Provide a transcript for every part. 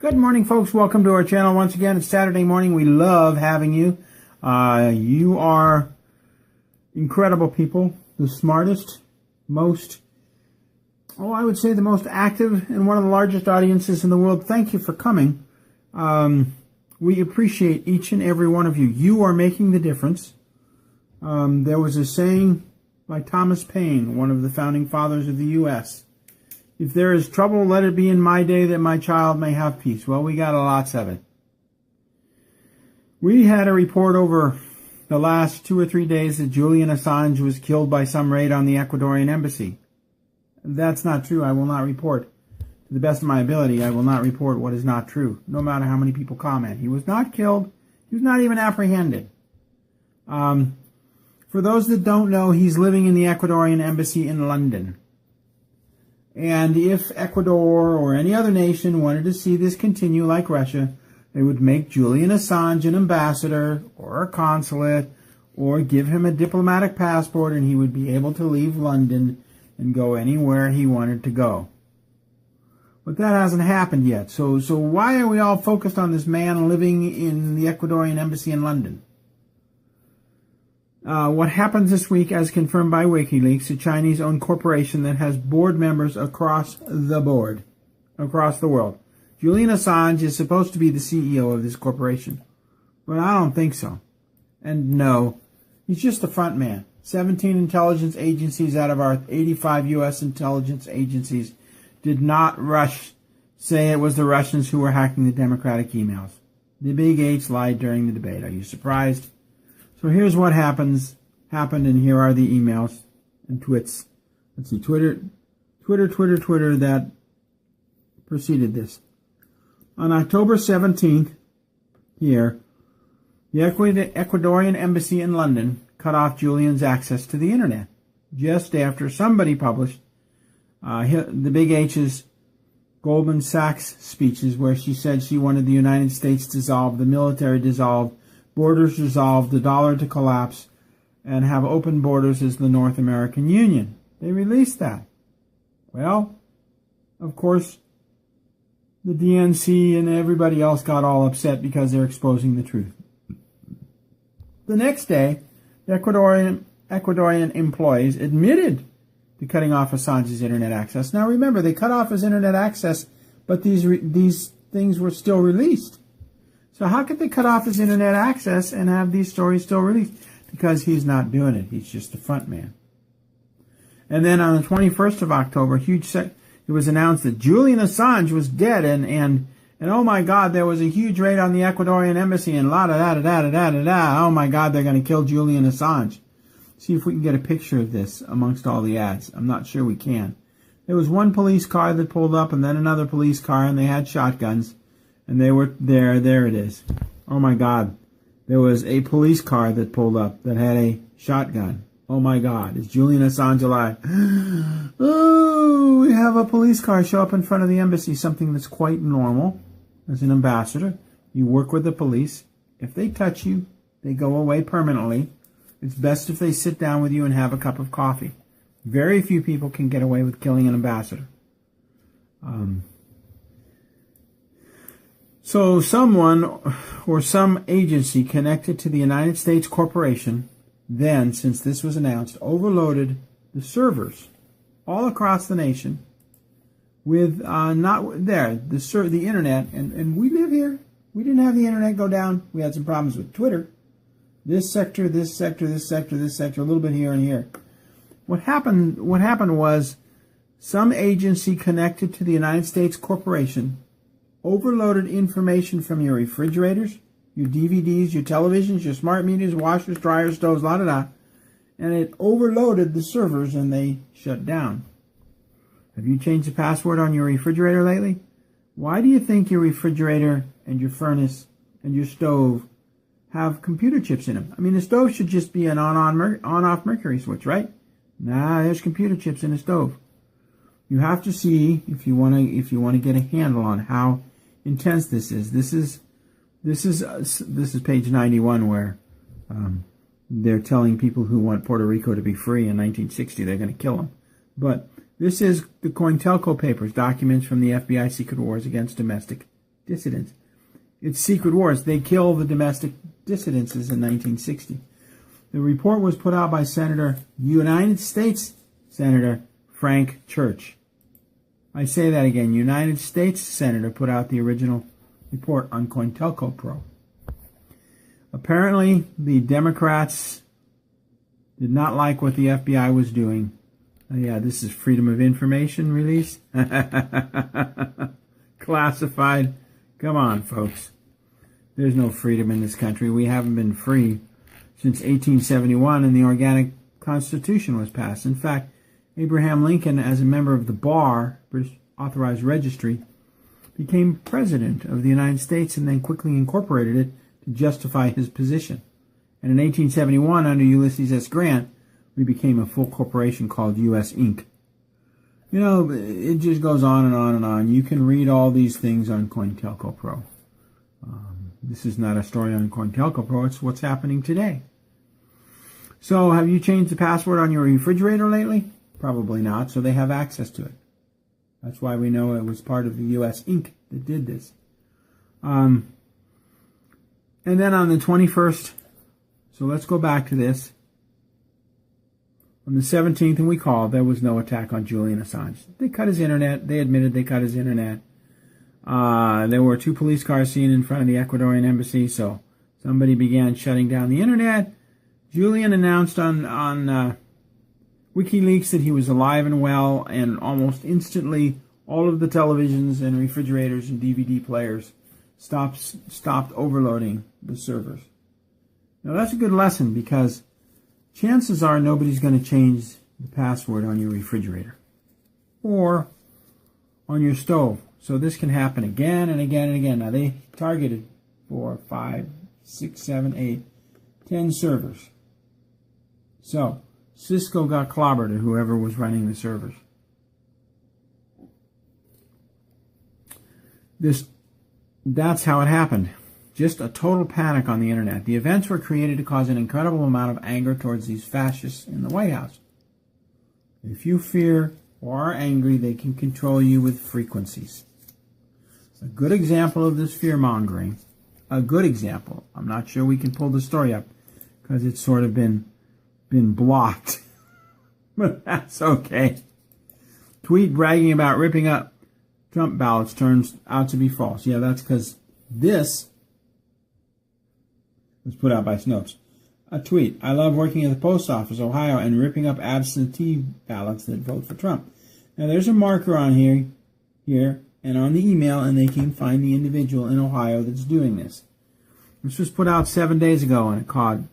Good morning, folks. Welcome to our channel once again. It's Saturday morning. We love having you. You are incredible people. The smartest, I would say the most active and one of the largest audiences in the world. Thank you for coming. We appreciate each and every one of you. You are making the difference. There was a saying by Thomas Paine, one of the founding fathers of the U.S., "If there is trouble, let it be in my day that my child may have peace." Well, we got lots of it. We had a report over the last 2 or 3 days that Julian Assange was killed by some raid on the Ecuadorian embassy. That's not true. I will not report. To the best of my ability, I will not report what is not true, no matter how many people comment. He was not killed. He was not even apprehended. For those that don't know, he's living in the Ecuadorian embassy in London. And if Ecuador or any other nation wanted to see this continue like Russia, they would make Julian Assange an ambassador or a consulate or give him a diplomatic passport, and he would be able to leave London and go anywhere he wanted to go. But that hasn't happened yet. So why are we all focused on this man living in the Ecuadorian embassy in London? What happens this week, as confirmed by WikiLeaks, a Chinese-owned corporation that has board members across the world. Julian Assange is supposed to be the CEO of this corporation, but I don't think so. And no, he's just a front man. 17 intelligence agencies out of our 85 U.S. intelligence agencies did not say it was the Russians who were hacking the Democratic emails. The Big H lied during the debate. Are you surprised? So here's what happened, and here are the emails and twits. Let's see, Twitter that preceded this. On October 17th, here, the Ecuadorian embassy in London cut off Julian's access to the internet, just after somebody published the Big H's Goldman Sachs speeches, where she said she wanted the United States dissolved, the military dissolved, borders dissolved, the dollar to collapse, and have open borders as the North American Union. They released that. Well, of course, the DNC and everybody else got all upset because they're exposing the truth. The next day, the Ecuadorian employees admitted to cutting off Assange's internet access. Now remember, they cut off his internet access, but these things were still released. So how could they cut off his internet access and have these stories still released? Because he's not doing it. He's just a front man. And then on the 21st of October, it was announced that Julian Assange was dead, and oh my God, there was a huge raid on the Ecuadorian embassy, and oh my God, they're going to kill Julian Assange. See if we can get a picture of this amongst all the ads. I'm not sure we can. There was one police car that pulled up, and then another police car, and they had shotguns. And they were there it is. Oh my God. There was a police car that pulled up that had a shotgun. Oh my God. Is Julian Assange alive? Oh, we have a police car show up in front of the embassy, something that's quite normal. As an ambassador, you work with the police. If they touch you, they go away permanently. It's best if they sit down with you and have a cup of coffee. Very few people can get away with killing an ambassador. So someone or some agency connected to the United States corporation then, since this was announced, overloaded the servers all across the nation with the internet. And we live here. We didn't have the internet go down. We had some problems with Twitter. This sector, this sector, this sector, this sector, a little bit here and here. What happened was some agency connected to the United States corporation overloaded information from your refrigerators, your DVDs, your televisions, your smart meters, washers, dryers, stoves, and it overloaded the servers and they shut down. Have you changed the password on your refrigerator lately? Why do you think your refrigerator and your furnace and your stove have computer chips in them? I mean, the stove should just be an on-off mercury switch, right? Nah, there's computer chips in the stove. You have to see if you want to get a handle on how intense this is. This is page 91, where they're telling people who want Puerto Rico to be free in 1960 they're going to kill them. But this is the COINTELPRO papers, documents from the FBI secret wars against domestic dissidents. It's secret wars. They kill the domestic dissidents in 1960. The report was put out by United States Senator Frank Church. I say that again. United States Senator put out the original report on COINTELPRO. Apparently, the Democrats did not like what the FBI was doing. Yeah, this is Freedom of Information release. Classified. Come on, folks. There's no freedom in this country. We haven't been free since 1871, and the Organic Constitution was passed. In fact, Abraham Lincoln, as a member of the BAR, British Authorized Registry, became President of the United States and then quickly incorporated it to justify his position. And in 1871, under Ulysses S. Grant, we became a full corporation called U.S. Inc. You know, it just goes on and on and on. You can read all these things on COINTELPRO. This is not a story on COINTELPRO. It's what's happening today. So, have you changed the password on your refrigerator lately? Probably not, so they have access to it. That's why we know it was part of the U.S. Inc. that did this. And then on the 21st, so let's go back to this. On the 17th, and we called, there was no attack on Julian Assange. They cut his internet. They admitted they cut his internet. There were 2 police cars seen in front of the Ecuadorian embassy, so somebody began shutting down the internet. Julian announced on WikiLeaks that he was alive and well, and almost instantly all of the televisions and refrigerators and DVD players stopped overloading the servers. Now that's a good lesson, because chances are nobody's going to change the password on your refrigerator or on your stove. So this can happen again and again and again. Now they targeted 4, 5, 6, 7, 8, 10 servers. So Cisco got clobbered, or whoever was running the servers. That's how it happened. Just a total panic on the internet. The events were created to cause an incredible amount of anger towards these fascists in the White House. If you fear or are angry, they can control you with frequencies. A good example of this fear-mongering, a good example, I'm not sure we can pull the story up because it's sort of been blocked, but that's okay. Tweet bragging about ripping up Trump ballots turns out to be false. Yeah, that's because this was put out by Snopes. A tweet: I love working at the post office, Ohio, and ripping up absentee ballots that vote for Trump. Now there's a marker on here, and on the email, and they can find the individual in Ohio that's doing this. This was put out 7 days ago, and it caused,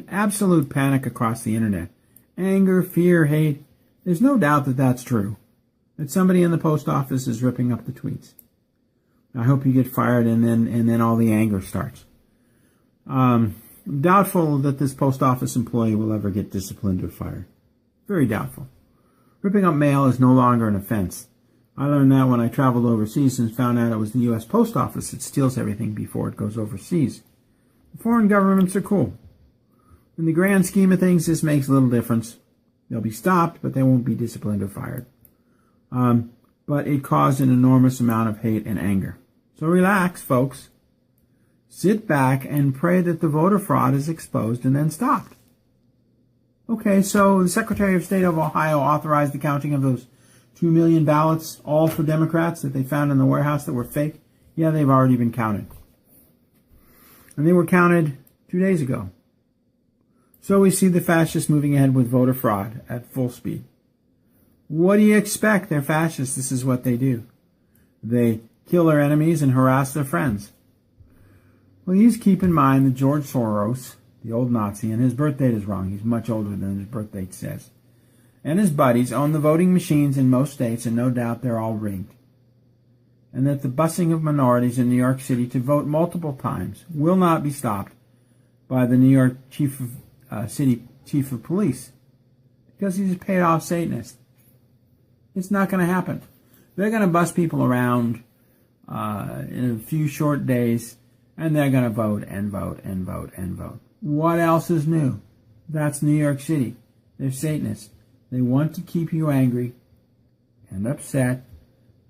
absolute panic across the internet. Anger, fear, hate. There's no doubt that that's true. That somebody in the post office is ripping up the tweets. I hope you get fired, and then all the anger starts. Doubtful that this post office employee will ever get disciplined or fired. Very doubtful. Ripping up mail is no longer an offense. I learned that when I traveled overseas and found out it was the U.S. Post Office that steals everything before it goes overseas. Foreign governments are cool. In the grand scheme of things, this makes little difference. They'll be stopped, but they won't be disciplined or fired. But it caused an enormous amount of hate and anger. So relax, folks. Sit back and pray that the voter fraud is exposed and then stopped. Okay, so the Secretary of State of Ohio authorized the counting of those 2 million ballots, all for Democrats, that they found in the warehouse that were fake. Yeah, they've already been counted. And they were counted 2 days ago. So we see the fascists moving ahead with voter fraud at full speed. What do you expect? They're fascists. This is what they do. They kill their enemies and harass their friends. Please keep in mind that George Soros, the old Nazi, and his birth date is wrong. He's much older than his birth date says. And his buddies own the voting machines in most states, and no doubt they're all rigged. And that the busing of minorities in New York City to vote multiple times will not be stopped by the New York City Chief of Police, because he's a paid-off Satanist. It's not going to happen. They're going to bus people around in a few short days, and they're going to vote and vote and vote and vote. What else is new? That's New York City. They're Satanists. They want to keep you angry and upset,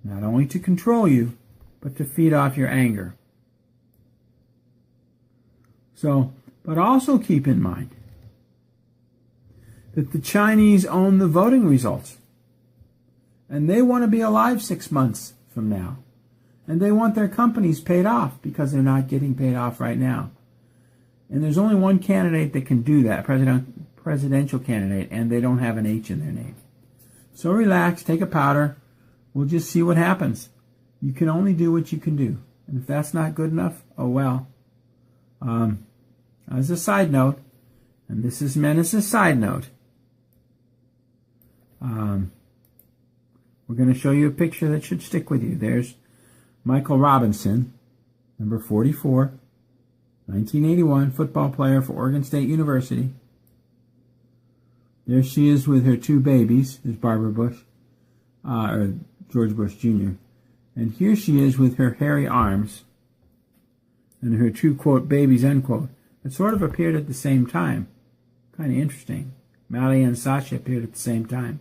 not only to control you, but to feed off your anger. So, but also keep in mind that the Chinese own the voting results. And they want to be alive 6 months from now. And they want their companies paid off because they're not getting paid off right now. And there's only one candidate that can do that, presidential candidate, and they don't have an H in their name. So relax, take a powder. We'll just see what happens. You can only do what you can do. And if that's not good enough, oh well. As a side note, and this is meant as a side note, we're going to show you a picture that should stick with you. There's Michael Robinson, number 44, 1981, football player for Oregon State University. There she is with her two babies. There's Barbara Bush, or George Bush Jr. And here she is with her hairy arms and her two, quote, babies, unquote, that sort of appeared at the same time. Kind of interesting. Mally and Sasha appeared at the same time.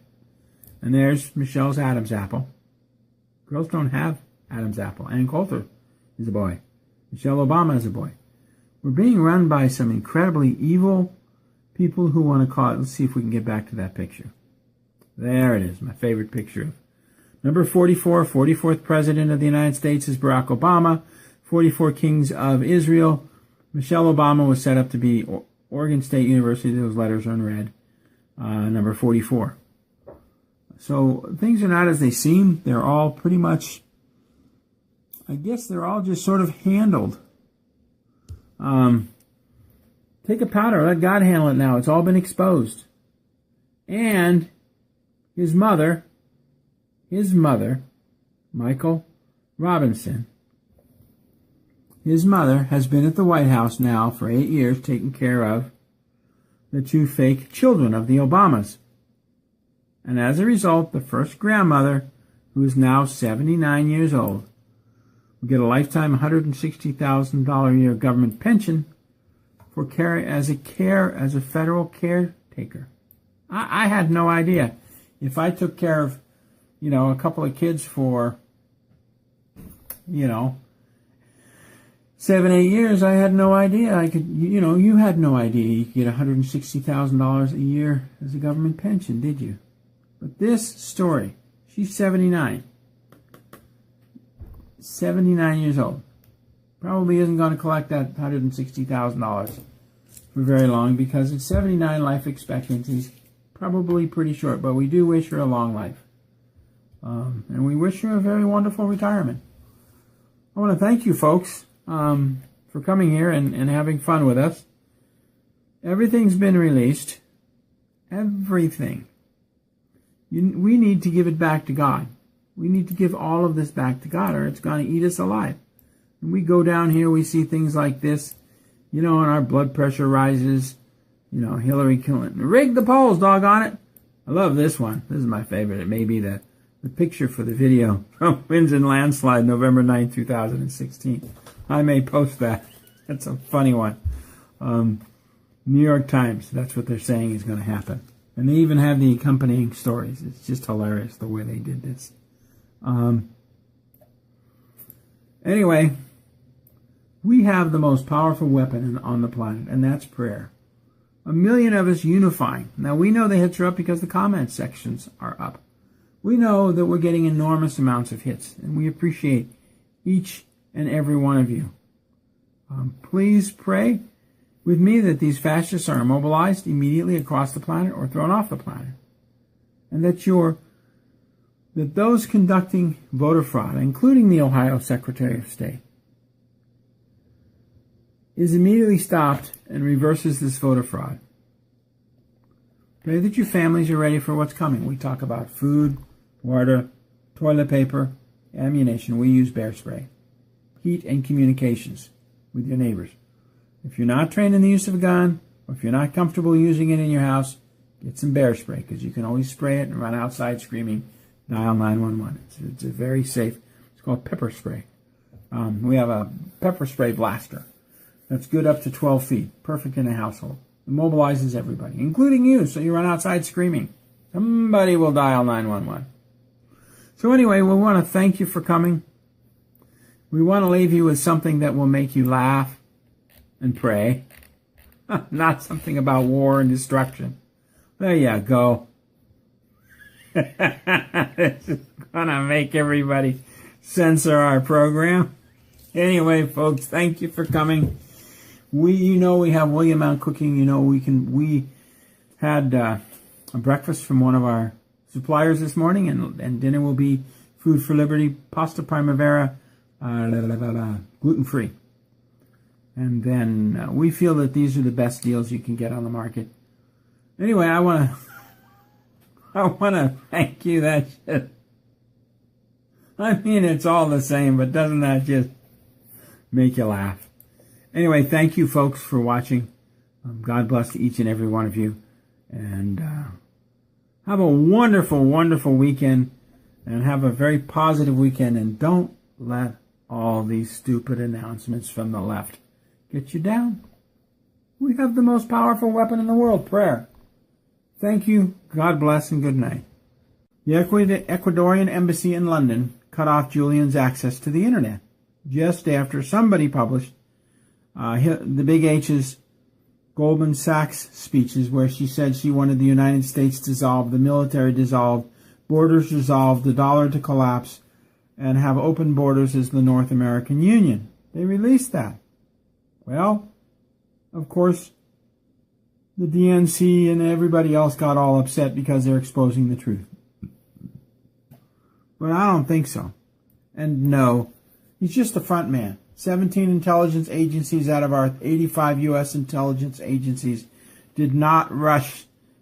And there's Michelle's Adam's apple. Girls don't have Adam's apple. Ann Coulter is a boy. Michelle Obama is a boy. We're being run by some incredibly evil people who want to call it. Let's see if we can get back to that picture. There it is, my favorite picture of number 44, 44th President of the United States is Barack Obama. 44 Kings of Israel. Michelle Obama was set up to be Oregon State University. Those letters are in red. Number 44. So things are not as they seem. They're all pretty much, I guess they're all just sort of handled. Take a powder. Let God handle it now. It's all been exposed. And his mother, Michael Robinson, his mother has been at the White House now for 8 years taking care of the two fake children of the Obamas. And as a result, the first grandmother, who is now 79 years old, will get a lifetime $160,000 a year government pension for care as a federal caretaker. I had no idea. If I took care of, a couple of kids for, 7, 8 years, I had no idea I could, you had no idea you could get $160,000 a year as a government pension, did you? But this story, she's 79. 79 years old. Probably isn't going to collect that $160,000 for very long because at 79, life expectancy is probably pretty short. But we do wish her a long life. And we wish her a very wonderful retirement. I want to thank you, folks, for coming here and having fun with us. Everything's been released. Everything. We need to give it back to God. We need to give all of this back to God, or it's going to eat us alive. When we go down here, we see things like this, and our blood pressure rises. Hillary Clinton. Rig the polls, doggone it. I love this one. This is my favorite. It may be the picture for the video from Winds and Landslide, November 9, 2016. I may post that. That's a funny one. New York Times, that's what they're saying is going to happen. And they even have the accompanying stories. It's just hilarious the way they did this. Anyway, we have the most powerful weapon on the planet, and that's prayer. 1 million of us unifying. Now, we know the hits are up because the comment sections are up. We know that we're getting enormous amounts of hits, and we appreciate each and every one of you. Please pray with me that these fascists are immobilized immediately across the planet or thrown off the planet. And that those conducting voter fraud, including the Ohio Secretary of State, is immediately stopped and reverses this voter fraud. Pray that your families are ready for what's coming. We talk about food, water, toilet paper, ammunition. We use bear spray. Heat and communications with your neighbors. If you're not trained in the use of a gun, or if you're not comfortable using it in your house, get some bear spray, because you can always spray it and run outside screaming, dial 911. It's a very safe, it's called pepper spray. We have a pepper spray blaster that's good up to 12 feet, perfect in a household. It mobilizes everybody, including you, so you run outside screaming. Somebody will dial 911. So anyway, we want to thank you for coming. We want to leave you with something that will make you laugh and pray. Not something about war and destruction. There you go. This is gonna make everybody censor our program. Anyway, folks, thank you for coming. We have William Mount Cooking. We had a breakfast from one of our suppliers this morning, and dinner will be Food for Liberty, Pasta Primavera, gluten-free. And then we feel that these are the best deals you can get on the market. Anyway, I want to thank you. That shit. I mean, it's all the same, but doesn't that just make you laugh? Anyway, thank you, folks, for watching. God bless to each and every one of you. And have a wonderful, wonderful weekend. And have a very positive weekend. And don't let all these stupid announcements from the left get you down. We have the most powerful weapon in the world, prayer. Thank you, God bless, and good night. The Ecuadorian embassy in London cut off Julian's access to the internet just after somebody published the Big H's Goldman Sachs speeches where she said she wanted the United States dissolved, the military dissolved, borders dissolved, the dollar to collapse, and have open borders as the North American Union. They released that. Well, of course, the DNC and everybody else got all upset because they're exposing the truth. But I don't think so. And no, he's just the front man. 17 intelligence agencies out of our 85 U.S. intelligence agencies did not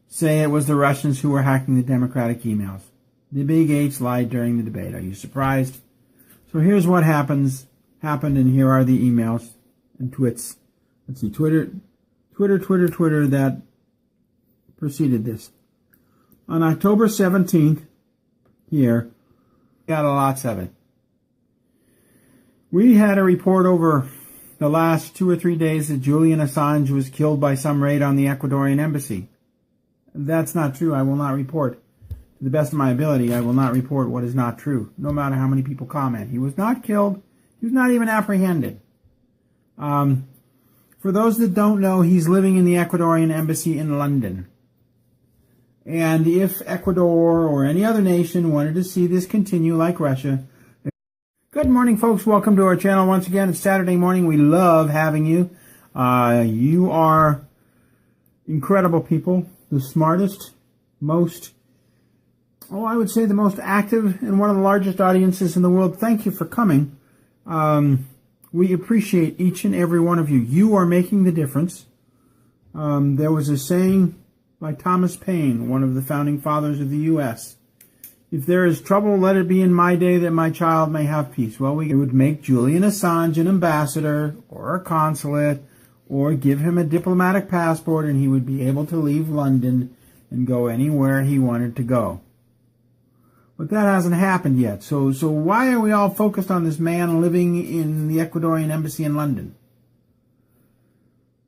say it was the Russians who were hacking the Democratic emails. The Big H lied during the debate. Are you surprised? So here's what happened, and here are the emails and twits. Let's see, Twitter that preceded this. On October 17th, here, got lots of it. We had a report over the last 2 or 3 days that Julian Assange was killed by some raid on the Ecuadorian embassy. That's not true. I will not report. To the best of my ability, I will not report what is not true, no matter how many people comment. He was not killed. He was not even apprehended. For those that don't know, he's living in the Ecuadorian embassy in London. And if Ecuador or any other nation wanted to see this continue like Russia... Good morning, folks. Welcome to our channel once again. It's Saturday morning. We love having you. You are incredible people. The smartest, I would say the most active and one of the largest audiences in the world. Thank you for coming. We appreciate each and every one of you. You are making the difference. There was a saying by Thomas Paine, one of the founding fathers of the U.S., if there is trouble, let it be in my day that my child may have peace. Well, we would make Julian Assange an ambassador or a consulate or give him a diplomatic passport, and he would be able to leave London and go anywhere he wanted to go. But that hasn't happened yet. So why are we all focused on this man living in the Ecuadorian embassy in London?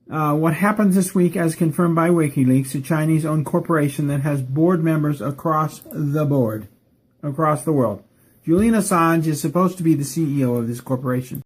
What happens this week, as confirmed by WikiLeaks, a Chinese-owned corporation that has board members across the world. Julian Assange is supposed to be the CEO of this corporation.